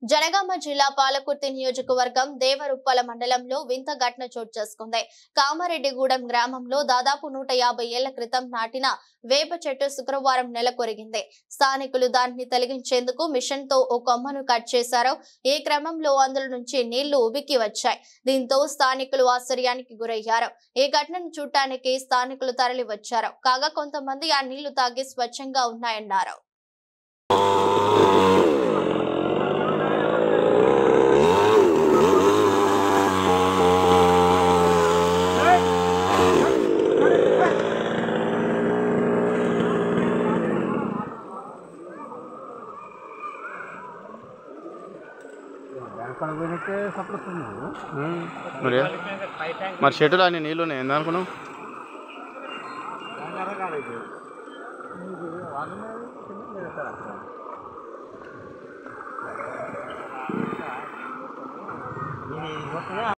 జనగామ జిల్లా పాలకుర్తి నియోజకవర్గం దేవరుప్పల మండలంలో వింత ఘటన చోటు చేసుకుంది. కామారెడ్డిగూడెం గ్రామంలో దాదాపు 150 ఏళ్ల క్రితం నాటిన వేప చెట్టు శుక్రవారం నెలకొరిగింది. స్థానికులు దానిని తొలగించేందుకు మిషన్ తో ఓ కొమ్మను కట్ చేశారు. ఈ క్రమంలో అందులో నుంచి నీళ్లు ఉబికి వచ్చాయి. దీంతో స్థానికులు ఆశ్చర్యానికి గురయ్యారు. ఈ ఘటనను చూడటానికి స్థానికులు తరలి వచ్చారు. కాగా కొంతమంది ఆ నీళ్లు తాగి స్వచ్ఛంగా ఉన్నాయన్నారు. మరి షెడ్యూల్ అన్ని నీళ్ళు ఉన్నాయి ఎందుకనుకున్నావు?